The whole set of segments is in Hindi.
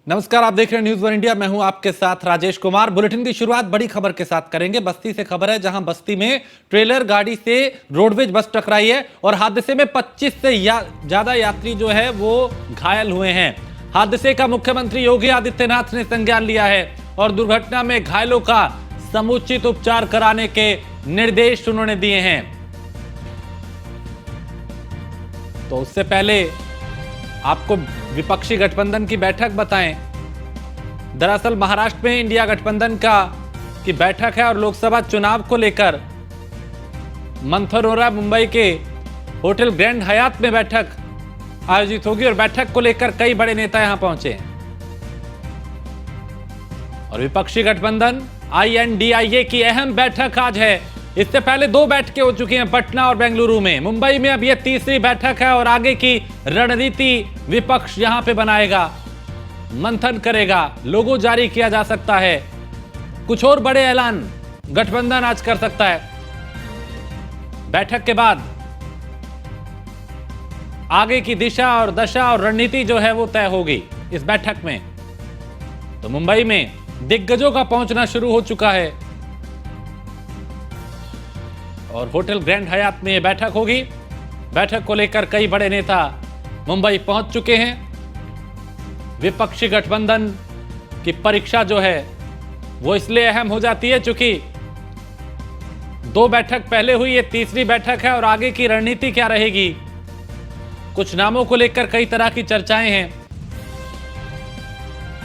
नमस्कार, आप देख रहे हैं न्यूज वन इंडिया। मैं हूं आपके साथ राजेश कुमार। बुलेटिन की शुरुआत बड़ी खबर के साथ करेंगे। बस्ती से खबर है, जहां बस्ती में ट्रेलर गाड़ी से रोडवेज बस टकराई है और हादसे में 25 से ज्यादा यात्री जो है वो घायल हुए हैं। हादसे का मुख्यमंत्री योगी आदित्यनाथ ने संज्ञान लिया है और दुर्घटना में घायलों का समुचित उपचार कराने के निर्देश उन्होंने दिए हैं। तो उससे पहले आपको विपक्षी गठबंधन की बैठक बताएं। दरअसल महाराष्ट्र में इंडिया गठबंधन की बैठक है और लोकसभा चुनाव को लेकर मंथन हो रहा है। मुंबई के होटल ग्रैंड हयात में बैठक आयोजित होगी और बैठक को लेकर कई बड़े नेता यहां पहुंचे हैं। और विपक्षी गठबंधन INDIA की अहम बैठक आज है। इससे पहले 2 बैठकें हो चुकी हैं पटना और बेंगलुरु में। मुंबई में अब यह तीसरी बैठक है और आगे की रणनीति विपक्ष यहां पे बनाएगा, मंथन करेगा, लोगो जारी किया जा सकता है, कुछ और बड़े ऐलान गठबंधन आज कर सकता है। बैठक के बाद आगे की दिशा और दशा और रणनीति जो है वो तय होगी इस बैठक में। तो मुंबई में दिग्गजों का पहुंचना शुरू हो चुका है और होटल ग्रैंड हयात में यह बैठक होगी। बैठक को लेकर कई बड़े नेता मुंबई पहुंच चुके हैं। विपक्षी गठबंधन की परीक्षा जो है वो इसलिए अहम हो जाती है क्योंकि 2 बैठक पहले हुई, ये तीसरी बैठक है और आगे की रणनीति क्या रहेगी। कुछ नामों को लेकर कई तरह की चर्चाएं हैं।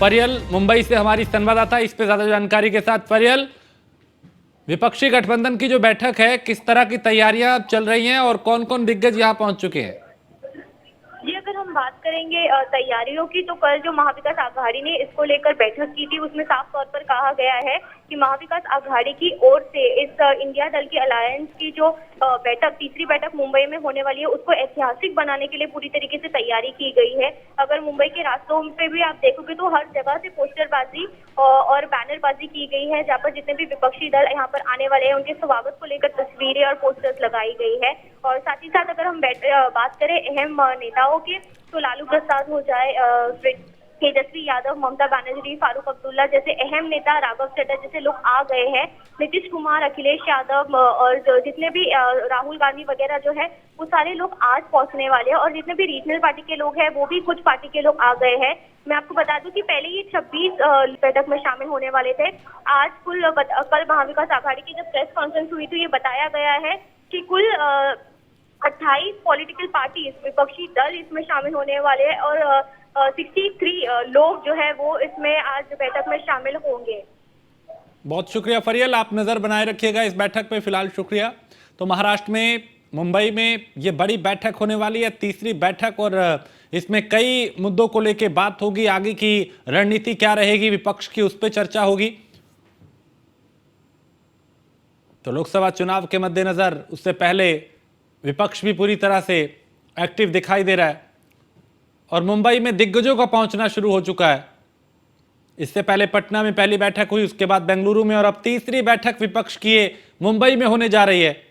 परियल मुंबई से हमारी संवाददाता इस पे ज्यादा जानकारी के साथ। परियल, विपक्षी गठबंधन की जो बैठक है, किस तरह की तैयारियां चल रही हैं और कौन कौन दिग्गज यहां पहुंच चुके हैं? जी, अगर हम बात करेंगे तैयारियों की, तो कल जो महाविकास आघाड़ी ने इसको लेकर बैठक की थी, उसमें साफ तौर पर कहा गया है कि महाविकास आघाड़ी की ओर से इस इंडिया दल की अलायंस की जो तीसरी बैठक मुंबई में होने वाली है, उसको ऐतिहासिक बनाने के लिए पूरी तरीके से तैयारी की गई है। अगर मुंबई के रास्तों पे भी आप देखोगे तो हर जगह से पोस्टरबाजी और बैनरबाजी की गई है, जहाँ पर जितने भी विपक्षी दल यहाँ पर आने वाले हैं उनके स्वागत को लेकर तस्वीरें और पोस्टर्स लगाई गई है। और साथ ही साथ अगर हम बात करें अहम नेताओं की, तो लालू प्रसाद हो जाए, तेजस्वी यादव, ममता बनर्जी, फारूक अब्दुल्ला जैसे अहम नेता, राघव चड्ढा जैसे लोग आ गए हैं। नीतीश कुमार, अखिलेश यादव और जितने भी राहुल गांधी वगैरह जो है वो सारे लोग आज पहुंचने वाले हैं। और जितने भी रीजनल पार्टी के लोग हैं वो भी कुछ पार्टी के लोग आ गए हैं। मैं आपको बता दूं कि पहले ये 26 बैठक में शामिल होने वाले थे। आज कल महाविकास आघाड़ी की जब प्रेस कॉन्फ्रेंस हुई तो ये बताया गया है कि कुल 28 पॉलिटिकल पार्टी, विपक्षी दल इसमें शामिल होने वाले हैं और 63 लोग जो है वो इसमें आज बैठक में शामिल होंगे। बहुत शुक्रिया फरियल, आप नजर बनाए रखिएगा इस बैठक पे। फिलहाल शुक्रिया। तो महाराष्ट्र में मुंबई में ये बड़ी बैठक होने वाली है, तीसरी बैठक, और इसमें कई मुद्दों को लेकर बात होगी। आगे की रणनीति क्या रहेगी विपक्ष की, उस पर चर्चा होगी। तो लोकसभा चुनाव के मद्देनजर उससे पहले विपक्ष भी पूरी तरह से एक्टिव दिखाई दे रहा है और मुंबई में दिग्गजों का पहुंचना शुरू हो चुका है। इससे पहले पटना में पहली बैठक हुई, उसके बाद बेंगलुरु में, और अब तीसरी बैठक विपक्ष की मुंबई में होने जा रही है।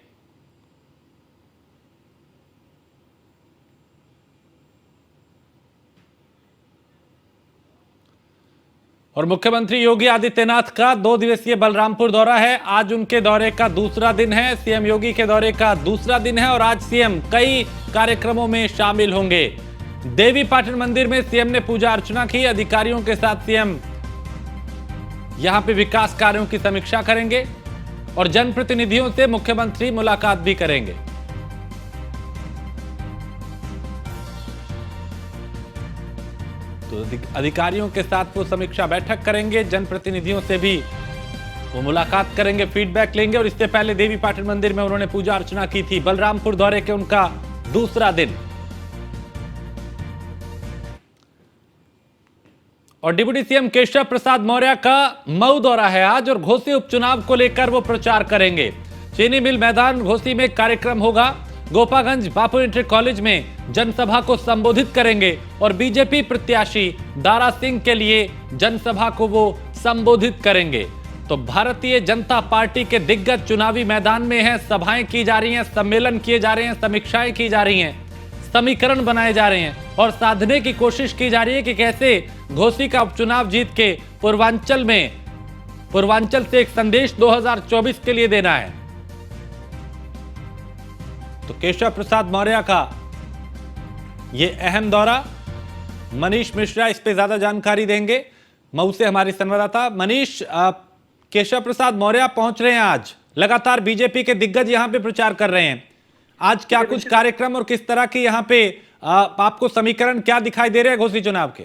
और मुख्यमंत्री योगी आदित्यनाथ का 2 दिवसीय बलरामपुर दौरा है। आज उनके दौरे का दूसरा दिन है, सीएम योगी के दौरे का दूसरा दिन है और आज सीएम कई कार्यक्रमों में शामिल होंगे। देवी पाटन मंदिर में सीएम ने पूजा अर्चना की। अधिकारियों के साथ सीएम यहां पे विकास कार्यों की समीक्षा करेंगे और जनप्रतिनिधियों से मुख्यमंत्री मुलाकात भी करेंगे। तो अधिकारियों के साथ वो समीक्षा बैठक करेंगे, जनप्रतिनिधियों से भी वो मुलाकात करेंगे, फीडबैक लेंगे। और इससे पहले देवी पाटन मंदिर में उन्होंने पूजा अर्चना की थी। बलरामपुर दौरे के उनका दूसरा दिन। और डिप्टी सीएम केशव प्रसाद मौर्य का मऊ दौरा है आज और घोसी उपचुनाव को लेकर वो प्रचार करेंगे। चीनी मिल मैदान घोसी में कार्यक्रम होगा। गोपागंज बापू इंटर कॉलेज में जनसभा को संबोधित करेंगे और बीजेपी प्रत्याशी दारा सिंह के लिए जनसभा को वो संबोधित करेंगे। तो भारतीय जनता पार्टी के दिग्गज चुनावी मैदान में हैं, सभाएं की जा रही हैं, सम्मेलन किए जा रहे हैं, समीक्षाएं की जा रही हैं, समीकरण बनाए जा रहे हैं और साधने की कोशिश की जा रही है कि कैसे घोसी का उपचुनाव जीत के पूर्वांचल से एक संदेश 2024 के लिए देना है। तो केशव प्रसाद मौर्य का ये अहम दौरा, मनीष मिश्रा इस पे ज्यादा जानकारी देंगे। मऊ से हमारे संवाददाता मनीष, केशव प्रसाद मौर्य पहुंच रहे हैं आज। लगातार बीजेपी के दिग्गज यहां पे प्रचार कर रहे हैं। आज क्या कुछ कार्यक्रम और किस तरह की यहां पे आपको समीकरण क्या दिखाई दे रहे हैं घोसी चुनाव के?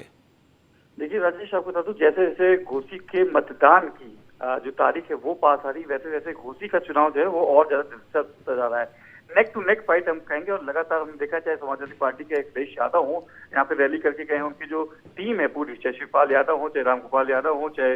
देखिए राजेश, आपको बता दूं, जैसे जैसे घोसी के मतदान की जो तारीख है वो पास आ रही, वैसे वैसे घोसी का चुनाव जो है वो और ज्यादा दिलचस्प जा रहा है। नेक टू नेक फाइट हम कहेंगे। और लगातार हमने देखा, चाहे समाजवादी पार्टी के अखिलेश यादव हो, यहाँ पे रैली करके गए हैं। उनकी जो टीम है पूरी, चाहे शिवपाल यादव हो, चाहे रामगोपाल यादव हो, चाहे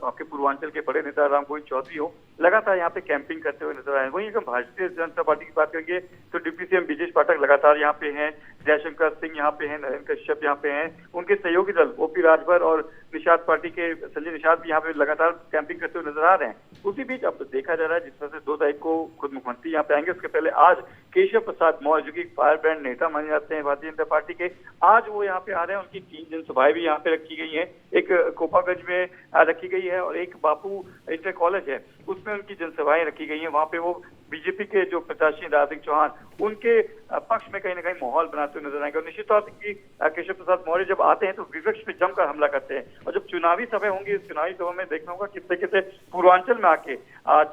आपके पूर्वांचल के बड़े नेता रामगोविंद चौधरी हो, लगातार यहाँ पे कैंपिंग करते हुए नजर आए। वहीं अगर भारतीय जनता पार्टी की बात करेंगे तो डिप्टी सीएम ब्रिजेश पाठक लगातार यहाँ पे हैं, जयशंकर सिंह यहाँ पे हैं, नरेंद्र कश्यप यहाँ पे हैं, उनके सहयोगी दल ओपी राजभर और निषाद पार्टी के संजय निषाद भी यहाँ पे लगातार कैंपिंग करते हुए नजर आ रहे हैं। उसी बीच अब देखा जा रहा है, जिस तरह से 2 तारीख को खुद मुख्यमंत्री यहाँ पे आएंगे, उसके पहले आज केशव प्रसाद मौर्य, जो कि फायर ब्रांड नेता माने जाते हैं भारतीय जनता पार्टी के, आज वो यहाँ पे आ रहे हैं। उनकी 3 जनसभाएं भी यहाँ पे रखी गई हैं। एक कोपागंज में रखी गई है और एक बापू इंटर कॉलेज है, उसमें उनकी जनसभाएं रखी गई हैं। वहाँ पे वो बीजेपी के जो प्रत्याशी दारा सिंह चौहान, उनके पक्ष में कहीं ना कहीं माहौल बनाते हुए नजर आएंगे। और निश्चित तौर से कि केशव प्रसाद मौर्य जब आते हैं तो विपक्ष पे जमकर हमला करते हैं। और जब चुनावी सभा होंगी, चुनावी सभा में देखना होगा किस तरीके से पूर्वांचल में आके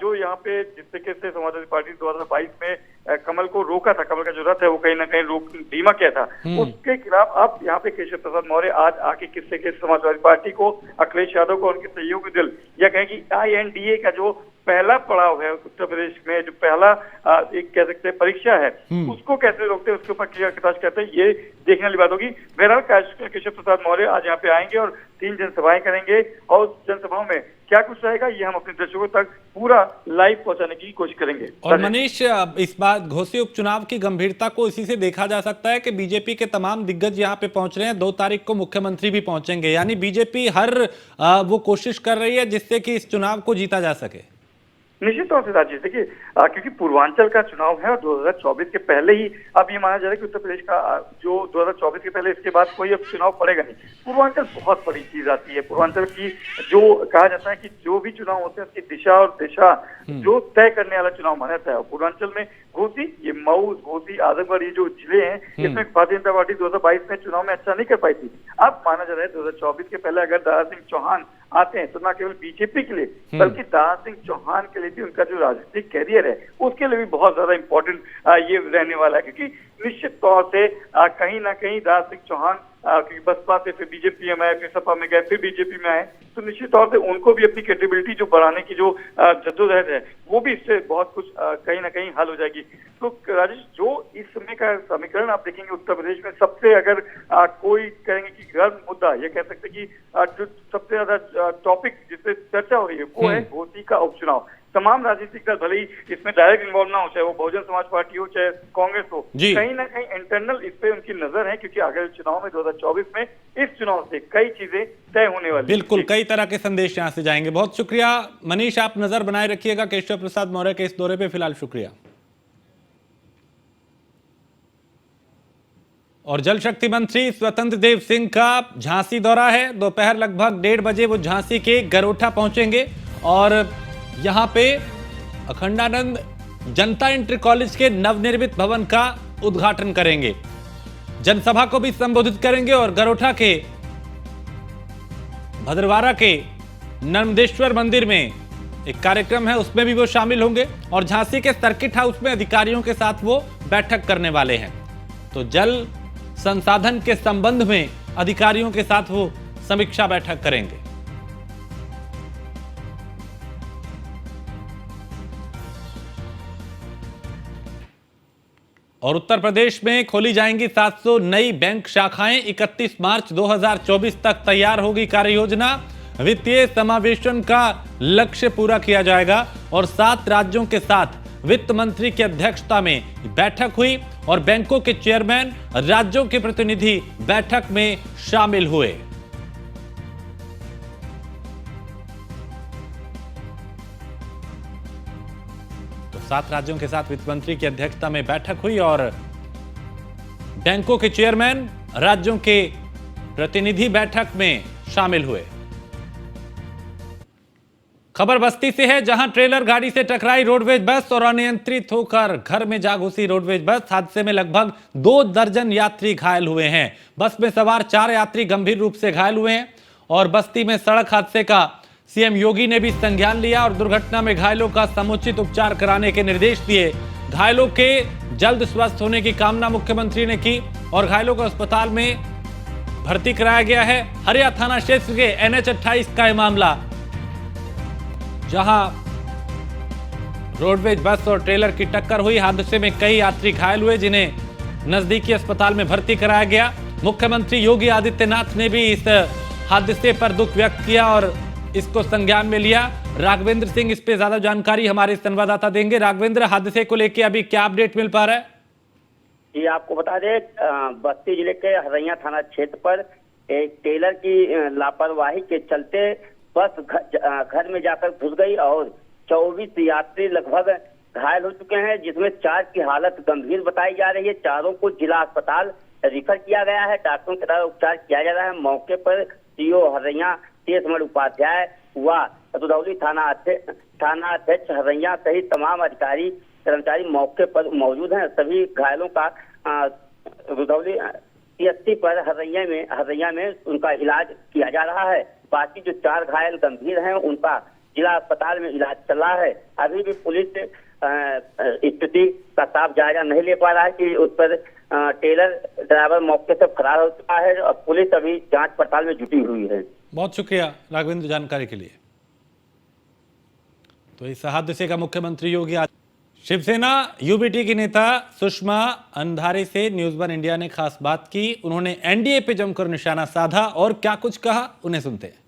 जो यहाँ पे जिस तरीके से समाजवादी पार्टी 2022 में कमल को रोका था, कमल का जो रथ है वो कहीं ना कहीं रोक धीमा किया था, उसके खिलाफ अब यहाँ पे केशव प्रसाद मौर्य आज आके किस तरीके से समाजवादी पार्टी को, अखिलेश यादव को, उनके सहयोगी दल या कहें कि INDA का जो पहला पड़ाव है उत्तर प्रदेश में, जो पहला एक कह सकते हैं परीक्षा है, उसको कैसे रोकते हैं, उसके ऊपर क्या कटाक्ष करते हैं, ये देखने वाली बात होगी। बहरहाल केशव प्रसाद मौर्य आज यहाँ पे आएंगे और 3 जनसभाएं करेंगे और उस जनसभाओं में क्या कुछ रहेगा ये हम अपने दर्शकों तक पूरा लाइव पहुंचाने की कोशिश करेंगे। और मनीष, इस बार घोसी उपचुनाव की गंभीरता को इसी से देखा जा सकता है कि बीजेपी के तमाम दिग्गज यहाँ पे पहुंच रहे हैं। 2 तारीख को मुख्यमंत्री भी पहुंचेंगे, यानी बीजेपी हर वो कोशिश कर रही है जिससे कि इस चुनाव को जीता जा सके। निश्चित तौर से राजेश, देखिए क्योंकि पूर्वांचल का चुनाव है और 2024 के पहले ही अब ये माना जा रहा है कि उत्तर प्रदेश का जो 2024 के पहले इसके बाद कोई अब चुनाव पड़ेगा नहीं। पूर्वांचल बहुत बड़ी चीज आती है। पूर्वांचल की जो कहा जाता है कि जो भी चुनाव होते हैं उसकी दिशा और दिशा जो तय करने वाला चुनाव माना जाता है। पूर्वांचल में घोसी, ये मऊ, घोसी, आजमगढ़, ये जो जिले हैं, इसमें भारतीय जनता पार्टी 2022 में चुनाव में अच्छा नहीं कर पाई थी। अब माना जा रहा है 2024 के पहले अगर दारा सिंह चौहान आते हैं तो न केवल बीजेपी के लिए बल्कि दारा सिंह चौहान के लिए भी, उनका जो राजनीतिक कैरियर है उसके लिए भी बहुत ज्यादा इंपॉर्टेंट ये रहने वाला है। क्योंकि निश्चित तौर से कहीं ना कहीं दारा सिंह चौहान क्योंकि बसपा से फिर बीजेपी में आए, फिर सपा में गए, फिर बीजेपी में आए, तो निश्चित तौर से उनको भी अपनी क्रेडिबिलिटी जो बढ़ाने की जो जद्दोजहद है वो भी इससे बहुत कुछ कहीं ना कहीं हल हो जाएगी। तो राजेश, जो इस समय का समीकरण आप देखेंगे उत्तर प्रदेश में, सबसे अगर कोई कहेंगे कि गर्म मुद्दा, ये कह सकते कि जो सबसे ज्यादा टॉपिक जिससे चर्चा हो रही है वो है घोसी का उपचुनाव। तमाम राजनीतिक दल भले ही इसमें डायरेक्ट इन्वॉल्व ना हो, चाहे वो बहुजन समाज पार्टी हो, चाहे कांग्रेस हो, कहीं ना कहीं इंटरनल इस पे उनकी नजर है। क्योंकि अगले चुनाव में 2024 में इस चुनाव से कई चीजें तय होने वाली। बिल्कुल, कई तरह के संदेश यहां से जाएंगे। बहुत शुक्रिया मनीष, आप नजर बनाए रखिएगा केशव प्रसाद मौर्य के इस दौरे पे। फिलहाल शुक्रिया। और जल शक्ति मंत्री स्वतंत्र देव सिंह का झांसी दौरा है। दोपहर लगभग 1:30 बजे वो झांसी के गरोठा पहुंचेंगे और यहां पे अखंडानंद जनता इंटर कॉलेज के नवनिर्मित भवन का उद्घाटन करेंगे, जनसभा को भी संबोधित करेंगे और गरोठा के भद्रवाड़ा के नर्मदेश्वर मंदिर में एक कार्यक्रम है उसमें भी वो शामिल होंगे और झांसी के सर्किट हाउस में अधिकारियों के साथ वो बैठक करने वाले हैं। तो जल संसाधन के संबंध में अधिकारियों के साथ वो समीक्षा बैठक करेंगे। और उत्तर प्रदेश में खोली जाएंगी 700 नई बैंक शाखाएं। 31 मार्च 2024 तक तैयार होगी कार्य योजना। वित्तीय समावेशन का लक्ष्य पूरा किया जाएगा और 7 राज्यों के साथ वित्त मंत्री की अध्यक्षता में बैठक हुई और बैंकों के चेयरमैन, राज्यों के प्रतिनिधि बैठक में शामिल हुए। तो 7 राज्यों के साथ वित्त मंत्री की अध्यक्षता में बैठक हुई और बैंकों के चेयरमैन, राज्यों के प्रतिनिधि बैठक में शामिल हुए। खबर बस्ती से है, जहां ट्रेलर गाड़ी से टकराई रोडवेज बस और अनियंत्रित होकर घर में जा घुसी रोडवेज बस। हादसे में लगभग 2 दर्जन यात्री घायल हुए हैं। बस में सवार 4 यात्री गंभीर रूप से घायल हुए हैं। और बस्ती में सड़क हादसे का सीएम योगी ने भी संज्ञान लिया और दुर्घटना में घायलों का समुचित उपचार कराने के निर्देश दिए। घायलों के जल्द स्वस्थ होने की कामना मुख्यमंत्री ने की और घायलों को अस्पताल में भर्ती कराया गया है। हरिया थाना क्षेत्र के NH 28 का यह मामला, जहां रोडवेज बस और ट्रेलर की टक्कर हुई। हादसे में कई यात्री घायल हुए, जिन्हें नजदीकी अस्पताल में भर्ती कराया गया। मुख्यमंत्री योगी आदित्यनाथ ने भी इस हादसे पर दुख व्यक्त किया और इसको संज्ञान में लिया। राघवेंद्र सिंह इस पे ज्यादा जानकारी हमारे संवाददाता देंगे। राघवेंद्र, हादसे को लेकर अभी क्या अपडेट मिल पा रहा है? जी, आपको बता दें, बस्ती जिले के हरैया थाना क्षेत्र पर एक टेलर की लापरवाही के चलते बस घर में जाकर घुस गई और 24 यात्री लगभग घायल हो चुके हैं, जिसमें 4 की हालत गंभीर बताई जा रही है। 4 को जिला अस्पताल रिफर किया गया है। डॉक्टरों के द्वारा उपचार किया जा रहा है। मौके पर सीओ हरैया तेजमल उपाध्याय व रुधौली थाना अध्यक्ष हरैया सहित तमाम अधिकारी कर्मचारी मौके पर मौजूद हैं। सभी घायलों का रुधौली CSC पर हरैया में उनका इलाज किया जा रहा है। बाकी जो 4 घायल गंभीर हैं, उनका जिला अस्पताल में इलाज चल रहा है। अभी भी पुलिस स्थिति का साफ जायजा नहीं ले पा रहा है कि उस पर टेलर ड्राइवर मौके से फरार हो चुका है और पुलिस अभी जांच पड़ताल में जुटी हुई है। बहुत शुक्रिया राघवेंद्र जानकारी के लिए। तो इस हादसे का मुख्यमंत्री योगी शिवसेना UBT की नेता सुषमा अंधारे से न्यूज़ 1 इंडिया ने खास बात की। उन्होंने NDA पे जमकर निशाना साधा और क्या कुछ कहा, उन्हें सुनते हैं।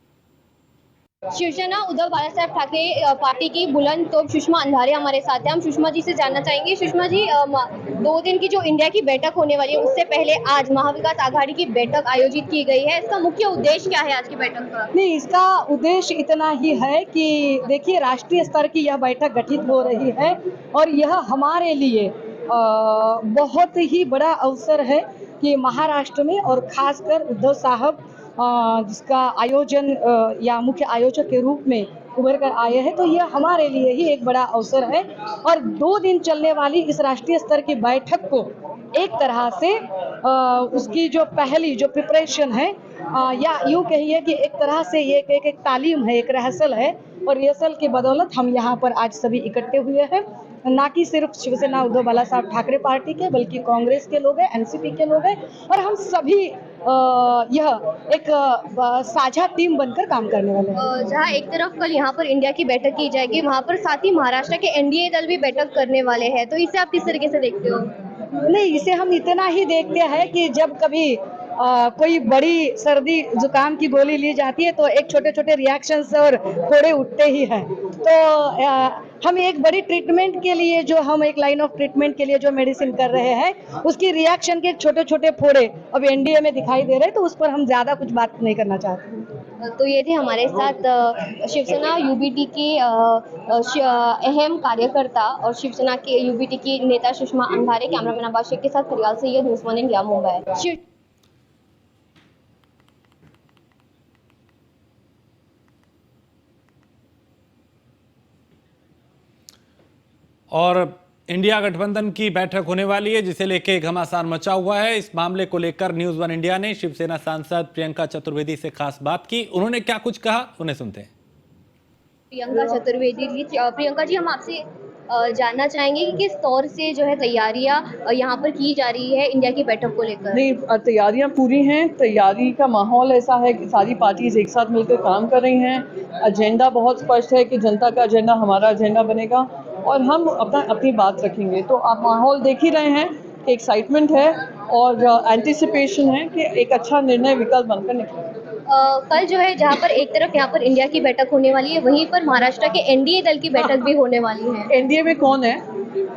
शिवसेना उद्धव बाला साहब ठाकरे पार्टी की बुलंद तोप सुषमा अंधारे हमारे साथ हैं। हम सुषमा जी से जानना चाहेंगे, सुषमा जी 2 दिन की जो इंडिया की बैठक होने वाली है, उससे पहले आज महाविकास आघाड़ी की बैठक आयोजित की गई है। इसका मुख्य उद्देश्य क्या है आज की बैठक का? नहीं, इसका उद्देश्य इतना ही है कि देखिए, राष्ट्रीय स्तर की यह बैठक गठित हो रही है और यह हमारे लिए बहुत ही बड़ा अवसर है कि महाराष्ट्र में और खासकर उद्धव साहब जिसका आयोजन या मुख्य आयोजक के रूप में उभर कर आए हैं, तो यह हमारे लिए ही एक बड़ा अवसर है। और 2 दिन चलने वाली इस राष्ट्रीय स्तर की बैठक को एक तरह से उसकी जो पहली जो प्रिपरेशन है या यूँ कहिए कि एक तरह से ये एक तालीम है, एक रिहर्सल है। और रिहर्सल की बदौलत हम यहाँ पर आज सभी इकट्ठे हुए हैं, ना कि सिर्फ शिवसेना उद्धव बाला साहब ठाकरे पार्टी के, बल्कि कांग्रेस के लोग हैं, NCP के लोग हैं और हम सभी यह एक साझा टीम बनकर काम करने वाले हैं। जहाँ एक तरफ कल यहाँ पर इंडिया की बैठक की जाएगी, वहाँ पर साथ ही महाराष्ट्र के NDA दल भी बैठक करने वाले हैं, तो इसे आप किस तरीके से देखते हो? नहीं, इसे हम इतना ही देखते हैं कि जब कभी कोई बड़ी सर्दी जुकाम की गोली ली जाती है तो एक छोटे छोटे रिएक्शंस और फोड़े उठते ही हैं। तो हम एक बड़ी ट्रीटमेंट के लिए हम एक लाइन ऑफ ट्रीटमेंट के लिए जो मेडिसिन कर रहे हैं, उसकी रिएक्शन के छोटे छोटे फोड़े अब NDA में दिखाई दे रहे हैं, तो उस पर हम ज्यादा कुछ बात नहीं करना चाहते। तो ये थे हमारे साथ शिवसेना UBT के अहम कार्यकर्ता और शिवसेना के UBT की नेता सुषमा अंधारे। कैमरामैन अब्बास शेख के साथ फरियाल सैयद, न्यूज़ 1 इंडिया, मुंबई। और इंडिया गठबंधन की बैठक होने वाली है, जिसे लेके घमासान मचा हुआ है। इस मामले को लेकर न्यूज़ 1 इंडिया ने शिवसेना सांसद प्रियंका चतुर्वेदी से खास बात की। उन्होंने क्या कुछ कहा, उन्हें सुनते हैं। प्रियंका चतुर्वेदी जी, प्रियंका जी, हम आपसे जानना चाहेंगे कि किस तौर से जो है तैयारियां यहाँ पर की जा रही है इंडिया की बैठक को लेकर? नहीं, तैयारियां पूरी हैं। तैयारी का माहौल ऐसा है कि सारी पार्टीज एक साथ मिलकर काम कर रही हैं। एजेंडा बहुत स्पष्ट है कि जनता का एजेंडा हमारा एजेंडा बनेगा और हम अपनी बात रखेंगे। तो आप माहौल देख ही रहे हैं कि एक्साइटमेंट है और एंटिसिपेशन है कि एक अच्छा निर्णय विकल्प बनकर निकले। कल जो है जहाँ पर एक तरफ यहाँ पर इंडिया की बैठक होने वाली है, वहीं पर महाराष्ट्र के NDA दल की बैठक भी होने वाली है। NDA में कौन है?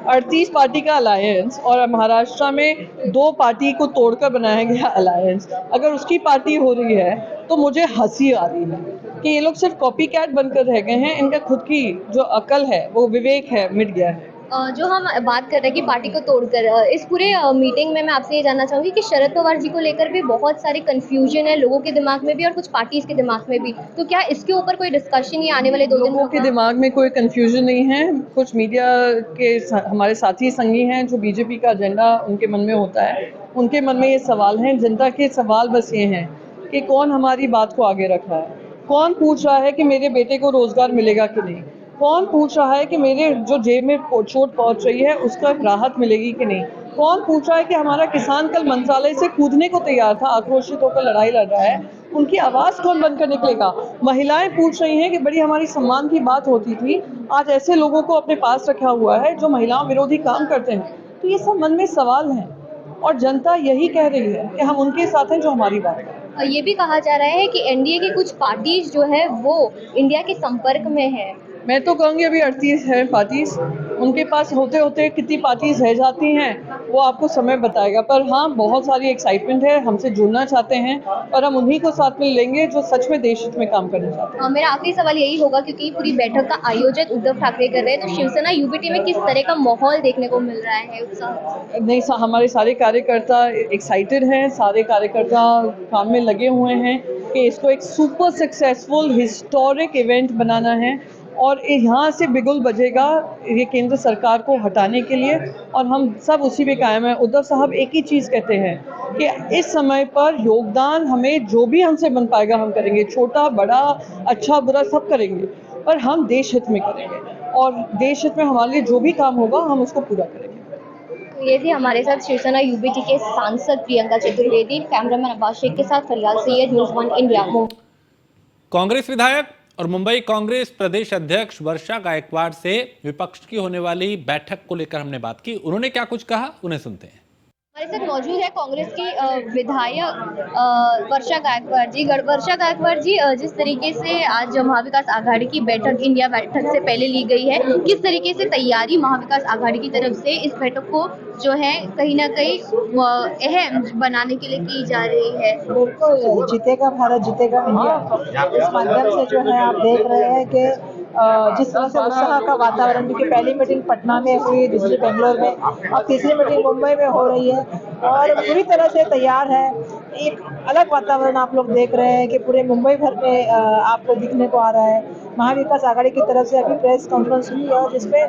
38 पार्टी का अलायंस और महाराष्ट्र में 2 पार्टी को तोड़कर बनाया गया अलायंस। अगर उसकी पार्टी हो रही है तो मुझे हंसी आ रही है कि ये लोग सिर्फ कॉपी कैट बनकर रह गए हैं। इनका खुद की जो अकल है, वो विवेक है, मिट गया है। जो हम बात कर रहे हैं कि पार्टी को तोड़कर, इस पूरे मीटिंग में मैं आपसे ये जानना चाहूँगी कि शरद पवार जी को लेकर भी बहुत सारी कन्फ्यूजन है लोगों के दिमाग में भी और कुछ पार्टीज के दिमाग में भी, तो क्या इसके ऊपर कोई डिस्कशन ये आने वाले 2 दिन में लोगों के होगा? दिमाग में कोई कंफ्यूजन नहीं है। कुछ मीडिया के हमारे साथी संगी हैं जो बीजेपी का एजेंडा उनके मन में होता है, उनके मन में ये सवाल हैं। जनता के सवाल बस ये हैं कि कौन हमारी बात को आगे रख रहा है, कौन पूछ रहा है कि मेरे बेटे को रोजगार मिलेगा कि नहीं, कौन पूछ रहा है कि मेरे जो जेब में चोट पहुंच रही है उसका राहत मिलेगी कि नहीं, कौन पूछ रहा है कि हमारा किसान कल मंत्रालय से कूदने को तैयार था, आक्रोशित होकर लड़ाई लड़ रहा है, उनकी आवाज कौन बनकर निकलेगा। महिलाएं पूछ रही हैं कि बड़ी हमारी सम्मान की बात होती थी, आज ऐसे लोगों को अपने पास रखा हुआ है जो महिलाओं विरोधी काम करते हैं। तो ये सब मन में सवाल हैं और जनता यही कह रही है कि हम उनके साथ हैं जो हमारी बात करें। और ये भी कहा जा रहा है कि एनडीए की कुछ पार्टीज जो है वो इंडिया के संपर्क में है। मैं तो कहूँगी अभी 38 है पार्टीज, उनके पास होते होते कितनी पार्टीज रह जाती हैं वो आपको समय बताएगा। पर हाँ, बहुत सारी एक्साइटमेंट है, हमसे जुड़ना चाहते हैं और हम उन्हीं को साथ में लेंगे जो सच में देश हित में काम करना चाहते हैं। मेरा आखिरी सवाल यही होगा, क्योंकि पूरी बैठक का आयोजन उद्धव ठाकरे कर रहे हैं, तो शिवसेना यूबीटी में किस तरह का माहौल देखने को मिल रहा है, उत्साह? नहीं, हमारे सारे कार्यकर्ता एक्साइटेड हैं, सारे कार्यकर्ता काम में लगे हुए हैं कि इसको एक सुपर सक्सेसफुल हिस्टोरिक इवेंट बनाना है और यहाँ से बिगुल बजेगा ये केंद्र सरकार को हटाने के लिए और हम सब उसी पे कायम हैं। उद्धव साहब एक ही चीज़ कहते हैं कि इस समय पर योगदान हमें जो भी हमसे बन पाएगा हम करेंगे, छोटा बड़ा अच्छा बुरा सब करेंगे, पर हम देश हित में करेंगे और देश हित में हमारे लिए जो भी काम होगा हम उसको पूरा करेंगे। तो ये थी हमारे साथ शिवसेना यूबीटी के सांसद प्रियंका चतुर्वेदी। कैमरामैन अब्बास शेख के साथ फरियाल सैयद, न्यूज़ 1 इंडिया। कांग्रेस विधायक और मुंबई कांग्रेस प्रदेश अध्यक्ष वर्षा गायकवाड़ से विपक्ष की होने वाली बैठक को लेकर हमने बात की। उन्होंने क्या कुछ कहा, उन्हें सुनते हैं। हमारे साथ मौजूद है कांग्रेस की विधायक वर्षा गायकवाड़ जी। वर्षा गायकवाड़ जी, जिस तरीके से आज महाविकास आघाड़ी की बैठक इंडिया बैठक से पहले ली गई है, किस तरीके से तैयारी महाविकास आघाड़ी की तरफ से इस बैठक को जो है कहीं ना कहीं अहम बनाने के लिए की जा रही है? बिल्कुल, जीतेगा भारत, जीतेगा इंडिया। इस माध्यम से जो है आप देख रहे हैं कि जिस तरह से उत्साह का वातावरण, क्योंकि पहली मीटिंग पटना में हुई, दूसरी बेंगलोर में और तीसरी मीटिंग मुंबई में हो रही है और पूरी तरह से तैयार है। एक अलग वातावरण आप लोग देख रहे हैं कि पूरे मुंबई भर में आपको दिखने को आ रहा है। महाविकास आघाड़ी की तरफ से अभी प्रेस कॉन्फ्रेंस हुई और जिसमें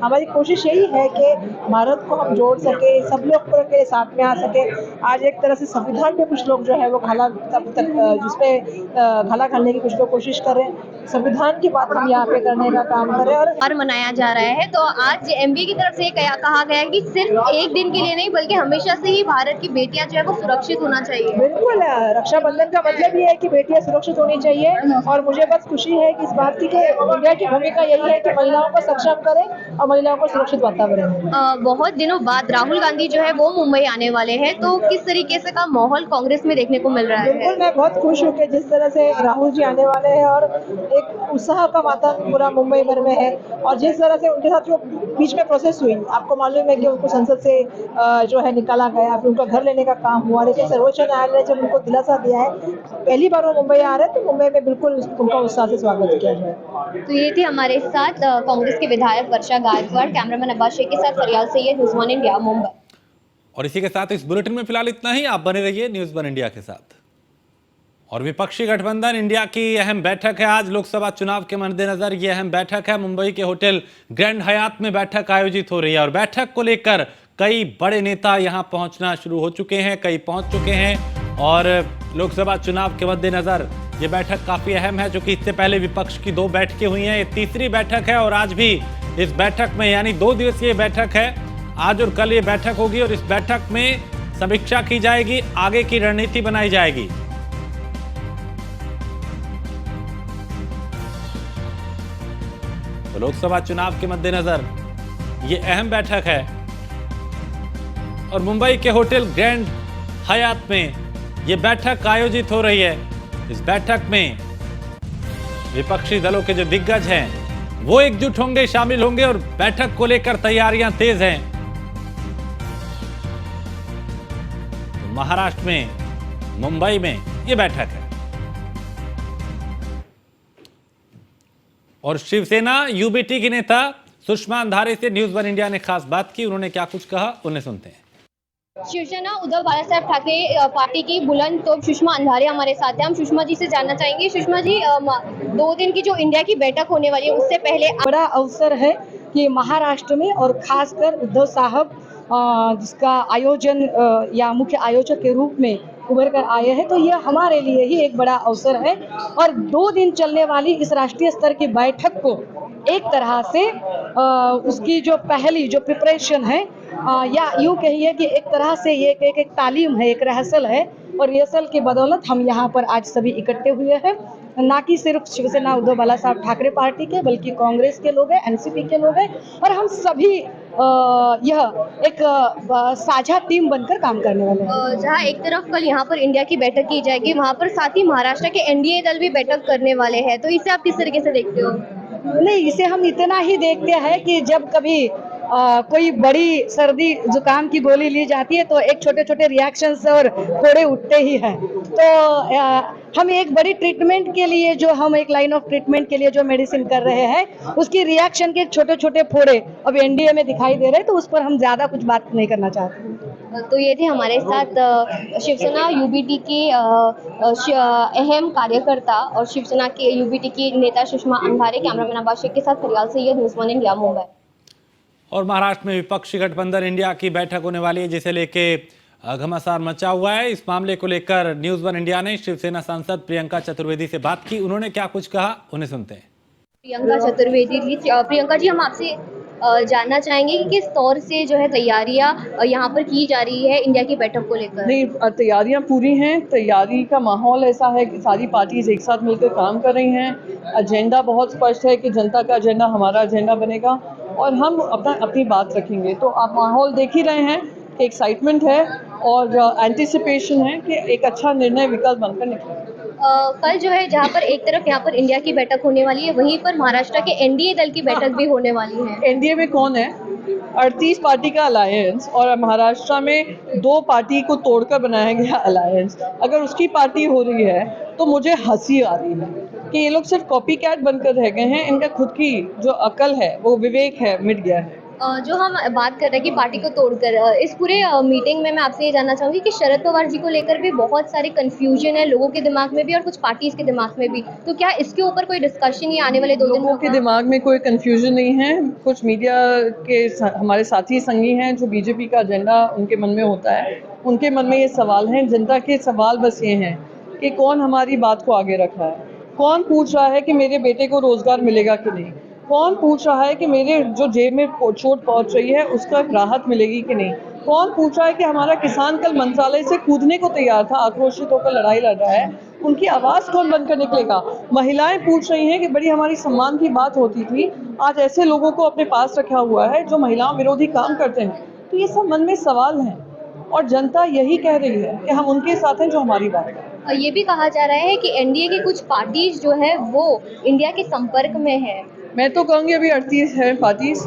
हमारी कोशिश यही है कि भारत को हम जोड़ सके, सब लोग के साथ में आ सके। आज एक तरह से संविधान पे कुछ लोग जो है वो खाला खाने की कुछ लोग कोशिश कर रहे हैं। संविधान की बात हम यहाँ पे करने का काम कर रहे हैं और मनाया जा रहा है। तो आज एमबी की तरफ से कहा गया है कि सिर्फ एक दिन के लिए नहीं बल्कि हमेशा से ही भारत की बेटियां जो है वो सुरक्षित होना चाहिए। बिल्कुल, रक्षाबंधन का मतलब ये है कि बेटियां सुरक्षित होनी चाहिए और मुझे बस खुशी है कि इस बात की कि इंडिया की भूमिका यही है कि महिलाओं को सक्षम करें और महिलाओं को सुरक्षित वातावरण। बहुत दिनों बाद राहुल गांधी जो है वो मुंबई आने वाले हैं, तो किस तरीके से का माहौल कांग्रेस में देखने को मिल रहा है? बिल्कुल, मैं बहुत खुश हूँ कि जिस तरह से राहुल जी आने वाले हैं और एक उत्साह का वातावरण पूरा मुंबई भर में है और जिस तरह से उनके साथ जो बीच में प्रोसेस हुई, आपको मालूम है कि उनको संसद से जो है निकाला गया, फिर उनका घर लेने का काम हुआ, लेकिन सर्वोच्च न्यायालय ने जब उनको दिलासा दिया है पहली बार वो मुंबई आ रहे हैं तो मुंबई में बिल्कुल उनका उत्साह से स्वागत किया जाए। तो ये थी हमारे साथ कांग्रेस के विधायक वर्षा गायकवाड़। कैमरामैन अब्बास शेख के साथ फरियाल सैयद, न्यूज़ 1 इंडिया, मुंबई। और इसी के साथ इस बुलेटिन में फिलहाल इतना ही। आप बने रहिए न्यूज़ 1 इंडिया के साथ। और विपक्षी गठबंधन इंडिया की अहम बैठक है आज लोकसभा चुनाव के मद्देनजर। ये अहम बैठक है, मुंबई के होटल ग्रैंड हयात में बैठक आयोजित हो रही है और बैठक को लेकर कई बड़े नेता यहां पहुंचना शुरू हो चुके हैं, कई पहुंच चुके हैं और लोकसभा चुनाव के मद्देनजर ये बैठक काफी अहम है, जो कि इससे पहले विपक्ष की 2 बैठकें हुई हैं। ये तीसरी बैठक है और आज भी इस बैठक में, यानी 2 दिवसीय बैठक है, आज और कल ये बैठक होगी और इस बैठक में समीक्षा की जाएगी, आगे की रणनीति बनाई जाएगी। तो लोकसभा चुनाव के मद्देनजर ये अहम बैठक है और मुंबई के होटल ग्रैंड हयात में ये बैठक आयोजित हो रही है। इस बैठक में विपक्षी दलों के जो दिग्गज हैं वो एकजुट होंगे, शामिल होंगे और बैठक को लेकर तैयारियां तेज हैं। तो महाराष्ट्र में, मुंबई में ये बैठक है और शिवसेना यूबीटी के नेता सुषमा अंधारे से न्यूज़ वन इंडिया ने खास बात की। उन्होंने क्या कुछ कहा, उन्हें सुनते हैं। शिवसेना उद्धव बालासाहेब ठाकरे पार्टी की बुलंद तोप सुषमा अंधारे हमारे साथ हैं। हम सुषमा जी से जानना चाहेंगे, सुषमा जी 2 दिन की जो इंडिया की बैठक होने वाली है उससे पहले बड़ा अवसर है कि महाराष्ट्र में और खासकर उद्धव साहब जिसका आयोजन या मुख्य आयोजक के रूप में उभर कर आए हैं, तो यह हमारे लिए ही एक बड़ा अवसर है। और 2 दिन चलने वाली इस राष्ट्रीय स्तर की बैठक को एक तरह से उसकी जो पहली जो प्रिपरेशन है या यूँ कहिए कि एक तरह से ये एक तालीम है, एक रिहर्सल है, और रिहर्सल की बदौलत हम यहाँ पर आज सभी इकट्ठे हुए हैं। ना कि सिर्फ शिवसेना उद्धव बालासाहेब ठाकरे पार्टी के, बल्कि कांग्रेस के लोग हैं, एनसीपी के लोग हैं, और हम सभी यह एक साझा टीम बनकर काम करने वाले हैं। जहाँ एक तरफ कल यहाँ पर इंडिया की बैठक की जाएगी, वहाँ पर साथ ही महाराष्ट्र के एनडीए दल भी बैठक करने वाले हैं, तो इसे आप किस तरीके से देखते हो? नहीं, इसे हम इतना ही देखते हैं कि जब कभी कोई बड़ी सर्दी जुकाम की गोली ली जाती है तो एक छोटे छोटे रिएक्शंस और फोड़े उठते ही हैं। तो हम एक बड़ी ट्रीटमेंट के लिए जो हम एक लाइन ऑफ ट्रीटमेंट के लिए जो मेडिसिन कर रहे हैं, उसकी रिएक्शन के छोटे छोटे फोड़े अब एनडीए में दिखाई दे रहे हैं, तो उस पर हम ज्यादा कुछ बात नहीं करना चाहते। तो ये थे हमारे साथ शिवसेना यूबीटी के अहम कार्यकर्ता और शिवसेना के यूबीटी की नेता सुषमा अंधारे। कैमरामैन अब्बास शेख के साथ फरियाल Syed, news one India, Mumbai. और महाराष्ट्र में विपक्षी गठबंधन इंडिया की बैठक होने वाली है, जिसे लेके घमासान मचा हुआ है। इस मामले को लेकर न्यूज़ वन इंडिया ने शिवसेना सांसद प्रियंका चतुर्वेदी से बात की। उन्होंने क्या कुछ कहा, उन्हें सुनते हैं। प्रियंका चतुर्वेदी जी, प्रियंका जी, हम आपसे जानना चाहेंगे कि किस तौर से जो है तैयारियां यहाँ पर की जा रही है इंडिया की बैठक को लेकर? नहीं, तैयारियां पूरी हैं। तैयारी का माहौल ऐसा है कि सारी पार्टीज एक साथ मिलकर काम कर रही हैं। एजेंडा बहुत स्पष्ट है कि जनता का एजेंडा हमारा एजेंडा बनेगा और हम अपनी बात रखेंगे। तो आप माहौल देख ही रहे हैं कि एक्साइटमेंट है और एंटिसिपेशन है कि एक अच्छा निर्णय विकल्प बनकर निकलेगा। कल जो है जहाँ पर एक तरफ यहाँ पर इंडिया की बैठक होने वाली है, वहीं पर महाराष्ट्र के एनडीए दल की बैठक भी होने वाली है। एनडीए में कौन है? 38 पार्टी का अलायंस, और महाराष्ट्र में 2 पार्टी को तोड़कर बनाया गया अलायंस। अगर उसकी पार्टी हो रही है तो मुझे हंसी आ रही है कि ये लोग सिर्फ कॉपी कैट बनकर रह गए हैं। इनका खुद की जो अकल है, वो विवेक है, मिट गया है। जो हम बात कर रहे हैं कि पार्टी को तोड़कर, इस पूरे मीटिंग में मैं आपसे ये जानना चाहूँगी कि शरद पवार जी को लेकर भी बहुत सारे कंफ्यूजन है लोगों के दिमाग में भी और कुछ पार्टीज के दिमाग में भी, तो क्या इसके ऊपर कोई डिस्कशन ये आने वाले 2 दिन? लोगों के दिमाग में कोई कंफ्यूजन नहीं है। कुछ मीडिया के हमारे साथी संगी हैं जो बीजेपी का एजेंडा उनके मन में होता है, उनके मन में ये सवाल हैं। जनता के सवाल बस ये हैं कि कौन हमारी बात को आगे रख रहा है, कौन पूछ रहा है कि मेरे बेटे को रोजगार मिलेगा कि नहीं, कौन पूछ रहा है कि मेरे जो जेब में चोट पहुंच रही है उसका राहत मिलेगी कि नहीं, कौन पूछ रहा है कि हमारा किसान कल मंत्रालय से कूदने को तैयार था, आक्रोशित होकर लड़ाई लड़ रहा है, उनकी आवाज़ कौन बनकर निकलेगा। महिलाएं पूछ रही हैं कि बड़ी हमारी सम्मान की बात होती थी, आज ऐसे लोगों को अपने पास रखा हुआ है जो महिलाओं विरोधी काम करते हैं। तो ये सब मन में सवाल हैं और जनता यही कह रही है कि हम उनके साथ हैं जो हमारी बात है। ये भी कहा जा रहा है कि एनडीए की कुछ पार्टीज जो है वो इंडिया के संपर्क में है। मैं तो कहूँगी अभी 38 है पार्टीज,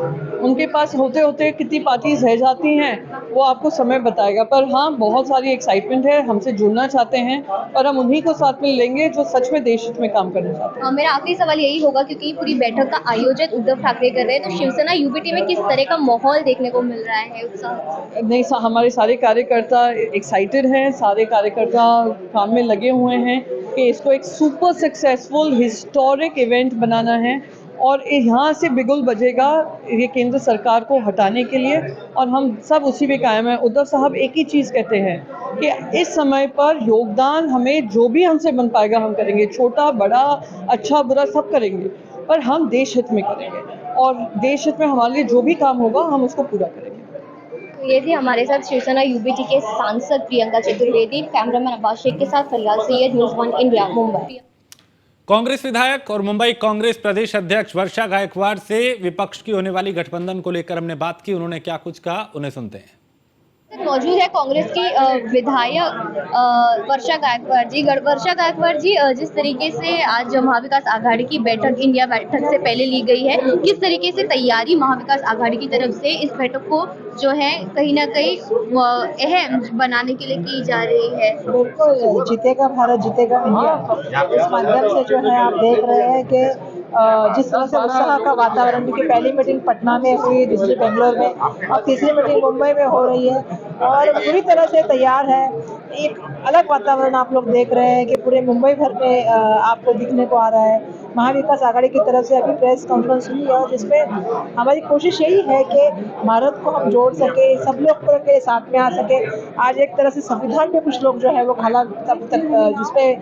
उनके पास होते होते कितनी पार्टीज रह जाती हैं वो आपको समय बताएगा। पर हाँ, बहुत सारी एक्साइटमेंट है, हमसे जुड़ना चाहते हैं और हम उन्हीं को साथ में लेंगे जो सच में देश हित में काम करना चाहते हैं। मेरा आखिरी सवाल यही होगा, क्योंकि पूरी बैठक का आयोजन उद्धव ठाकरे कर रहे हैं, तो शिवसेना यूबीटी में किस तरह का माहौल देखने को मिल रहा है, उत्साह? नहीं, हमारे सारे कार्यकर्ता एक्साइटेड हैं, सारे कार्यकर्ता काम में लगे हुए हैं कि इसको एक सुपर सक्सेसफुल हिस्टोरिक इवेंट बनाना है और यहाँ से बिगुल बजेगा ये केंद्र सरकार को हटाने के लिए, और हम सब उसी पे कायम हैं। उद्धव साहब एक ही चीज़ कहते हैं कि इस समय पर योगदान हमें जो भी हमसे बन पाएगा हम करेंगे, छोटा बड़ा अच्छा बुरा सब करेंगे, पर हम देश हित में करेंगे और देश हित में हमारे लिए जो भी काम होगा हम उसको पूरा करेंगे। ये थी हमारे साथ शिवसेना यूबीटी के सांसद प्रियंका चतुर्वेदी। कैमरामैन अब्बास शेख के साथ फरियाल Syed, news one India, Mumbai. Congress विधायक और मुंबई कांग्रेस प्रदेश अध्यक्ष वर्षा गायकवाड़ से विपक्ष की होने वाली गठबंधन को लेकर हमने बात की। उन्होंने क्या कुछ कहा, उन्हें सुनते हैं। मौजूद है कांग्रेस की विधायक वर्षा गायकवाड़ जी। वर्षा गायकवाड़ जी, जिस तरीके से आज महाविकास आघाड़ी की बैठक इंडिया बैठक से पहले ली गई है, किस तरीके से तैयारी महाविकास आघाड़ी की तरफ से इस बैठक को जो है कहीं ना कहीं अहम बनाने के लिए की जा रही है? बिल्कुल, जीतेगा भारत, जीतेगा इंडिया। इस माध्यम से जो है आप देख रहे हैं कि जिस तरह से उत्साह का वातावरण, क्योंकि पहली मीटिंग पटना में हुई, दूसरी बेंगलोर में, अब तीसरी मीटिंग मुंबई में हो रही है और पूरी तरह से तैयार है। एक अलग वातावरण आप लोग देख रहे हैं कि पूरे मुंबई भर में आपको दिखने को आ रहा है। महाविकास आघाड़ी की तरफ से अभी प्रेस कॉन्फ्रेंस हुई और जिसमें हमारी कोशिश यही है कि भारत को हम जोड़ सके, सब लोग के साथ में आ सके। आज एक तरह से संविधान पे कुछ लोग जो है वो घाला तब तक जिसपे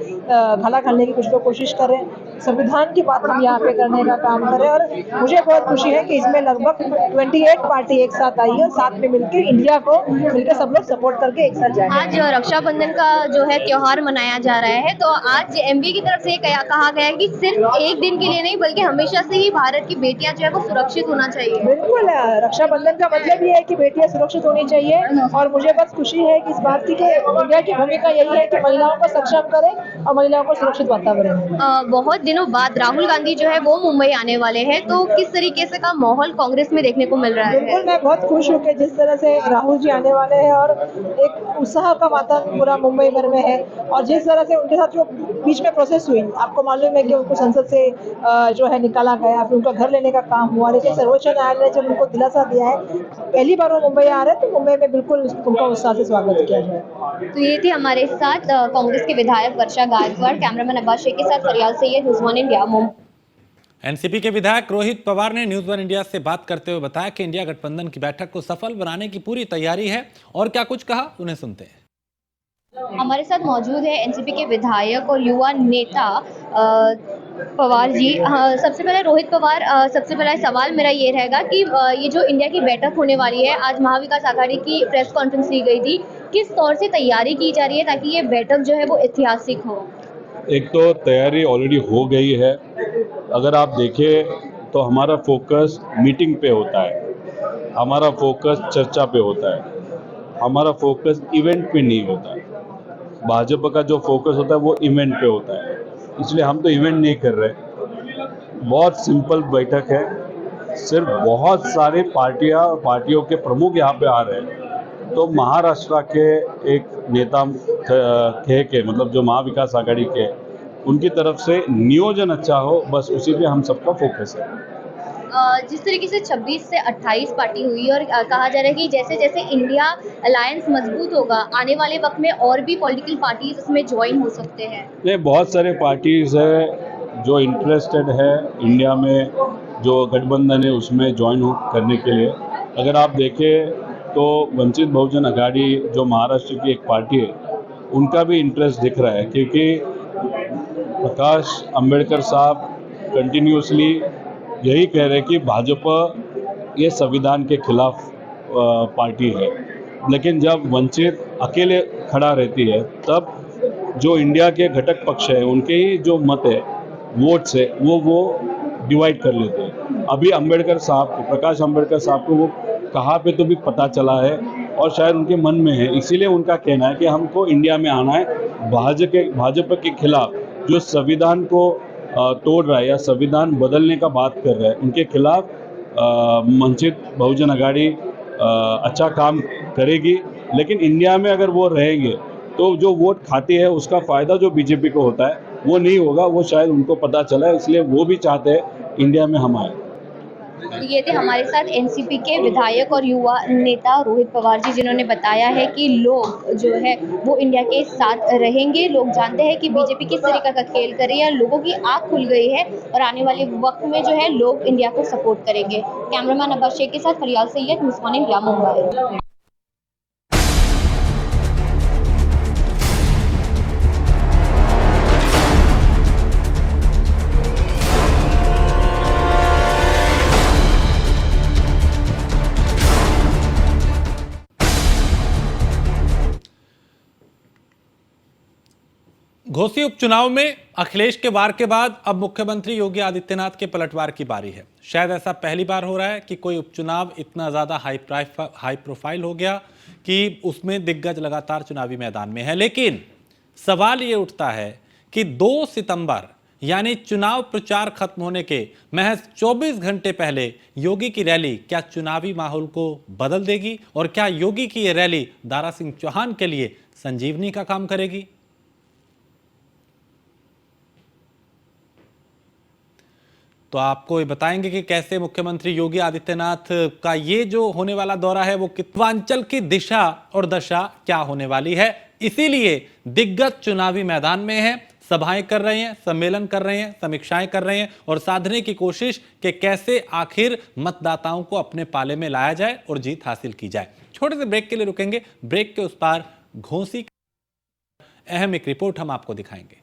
घाला घालने की कुछ लोग कोशिश कर रहे हैं। संविधान की बात हम यहाँ पे करने का काम कर रहे हैं और मुझे बहुत खुशी है कि इसमें लगभग 28 पार्टी एक साथ आई है और साथ में मिलकर इंडिया को मिलकर सब लोग सपोर्ट करके एक साथ जाएंगे। आज रक्षाबंधन का जो है त्योहार मनाया जा रहा है, तो आज एमबीए की तरफ से कहा गया है कि सिर्फ एक दिन के लिए नहीं बल्कि हमेशा से ही भारत की बेटियां जो है वो सुरक्षित होना चाहिए। बिल्कुल, रक्षाबंधन का मतलब ये है कि बेटियां सुरक्षित होनी चाहिए और मुझे बस खुशी है कि इस बात की कि इंडिया की भूमिका यही है कि महिलाओं को सक्षम करें और महिलाओं को सुरक्षित वातावरण दें। बहुत दिनों बाद राहुल गांधी जो है वो मुंबई आने वाले हैं, तो किस तरीके से का माहौल कांग्रेस में देखने को मिल रहा है? बिल्कुल, मैं बहुत खुश हूँ कि जिस तरह से राहुल जी आने वाले हैं और एक उत्साह का वातावरण पूरा मुंबई भर में है और जिस तरह से उनके साथ जो बीच में प्रोसेस हुई, आपको मालूम है कि उनको संसद से जो है निकाला गया, फिर उनका घर लेने का काम हुआ, लेकिन सर्वोच्च न्यायालय ने जब उनको दिलासा दिया है, पहली बार वो मुंबई आ रहे हैं, तो मुंबई में बिल्कुल उनका उत्साह से स्वागत किया जाए। तो ये थी हमारे साथ कांग्रेस के विधायक वर्षा गायकवाड़। कैमरामैन अब्बास शेख के साथ फरियाल Syed, news one India, Mumbai. NCP के विधायक रोहित पवार ने न्यूज़ वन इंडिया से बात करते हुए बताया कि इंडिया गठबंधन की बैठक को सफल बनाने की पूरी तैयारी है और क्या कुछ कहा, उन्हें सुनते हैं। हमारे साथ मौजूद है एनसीपी के विधायक और युवा नेता पवार जी। सबसे पहले रोहित पवार, सबसे पहला सवाल मेरा ये रहेगा कि ये जो इंडिया की बैठक होने वाली है, आज महाविकास आघाड़ी की प्रेस कॉन्फ्रेंस ली गई थी, किस तौर से तैयारी की जा रही है ताकि ये बैठक जो है वो ऐतिहासिक हो? एक तो तैयारी ऑलरेडी हो गई है। अगर आप देखें तो हमारा फोकस मीटिंग पे होता है, हमारा फोकस चर्चा पे होता है, हमारा फोकस इवेंट पे नहीं होता है। भाजपा का जो फोकस होता है वो इवेंट पे होता है, इसलिए हम तो इवेंट नहीं कर रहे। बहुत सिंपल बैठक है, सिर्फ बहुत सारे पार्टियों के प्रमुख यहाँ पे आ रहे हैं। तो महाराष्ट्र के एक नेता के मतलब जो महाविकास आघाड़ी के, उनकी तरफ से नियोजन अच्छा हो, बस उसी पे हम सबका फोकस है। जिस तरीके से 26 से 28 पार्टी हुई और कहा जा रहा है कि जैसे जैसे इंडिया अलायंस मजबूत होगा, आने वाले वक्त में और भी पॉलिटिकल पार्टीज इसमें ज्वाइन हो सकते हैं। नहीं, बहुत सारे पार्टीज है जो इंटरेस्टेड है इंडिया में, जो गठबंधन है उसमें ज्वाइन करने के लिए। अगर आप देखें तो वंचित बहुजन आघाड़ी जो महाराष्ट्र की एक पार्टी है, उनका भी इंटरेस्ट दिख रहा है, क्योंकि प्रकाश अंबेडकर साहब कंटिन्यूसली यही कह रहे हैं कि भाजपा ये संविधान के खिलाफ पार्टी है। लेकिन जब वंचित अकेले खड़ा रहती है, तब जो इंडिया के घटक पक्ष है उनके ही जो मत है, वोट्स है, वो डिवाइड कर लेते हैं। अभी अंबेडकर साहब को, प्रकाश अंबेडकर साहब को वो कहाँ पे तो भी पता चला है और शायद उनके मन में है, इसीलिए उनका कहना है कि हमको इंडिया में आना है। भाजपा के खिलाफ जो संविधान को तोड़ रहा है या संविधान बदलने का बात कर रहा है, उनके खिलाफ वंचित बहुजन आघाड़ी अच्छा काम करेगी। लेकिन इंडिया में अगर वो रहेंगे तो जो वोट खाती है उसका फ़ायदा जो बीजेपी को होता है वो नहीं होगा, वो शायद उनको पता चला है, इसलिए वो भी चाहते हैं इंडिया में हम आए। ये थे हमारे साथ एनसीपी के विधायक और युवा नेता रोहित पवार जी, जिन्होंने बताया है कि लोग जो है वो इंडिया के साथ रहेंगे। लोग जानते हैं कि बीजेपी किस तरीके का खेल कर रही है, लोगों की आंख खुल गई है और आने वाले वक्त में जो है लोग इंडिया को सपोर्ट करेंगे। कैमरामैन अब्बास शेख के साथ फरियाल Syed, news one India, Mumbai. Ghosi उपचुनाव में अखिलेश के वार के बाद अब मुख्यमंत्री योगी आदित्यनाथ के पलटवार की बारी है। शायद ऐसा पहली बार हो रहा है कि कोई उपचुनाव इतना ज़्यादा हाई प्रोफाइल हो गया कि उसमें दिग्गज लगातार चुनावी मैदान में है। लेकिन सवाल ये उठता है कि 2 सितंबर यानी चुनाव प्रचार खत्म होने के महज 24 घंटे पहले योगी की रैली क्या चुनावी माहौल को बदल देगी और क्या योगी की ये रैली दारा सिंह चौहान के लिए संजीवनी का काम करेगी? तो आपको ये बताएंगे कि कैसे मुख्यमंत्री योगी आदित्यनाथ का ये जो होने वाला दौरा है वो पूर्वांचल की दिशा और दशा क्या होने वाली है। इसीलिए दिग्गज चुनावी मैदान में है, सभाएं कर रहे हैं, सम्मेलन कर रहे हैं, समीक्षाएं कर रहे हैं और साधने की कोशिश कि कैसे आखिर मतदाताओं को अपने पाले में लाया जाए और जीत हासिल की जाए। छोटे से ब्रेक के लिए रुकेंगे। ब्रेक के उस पार घोसी अहम एक रिपोर्ट हम आपको दिखाएंगे।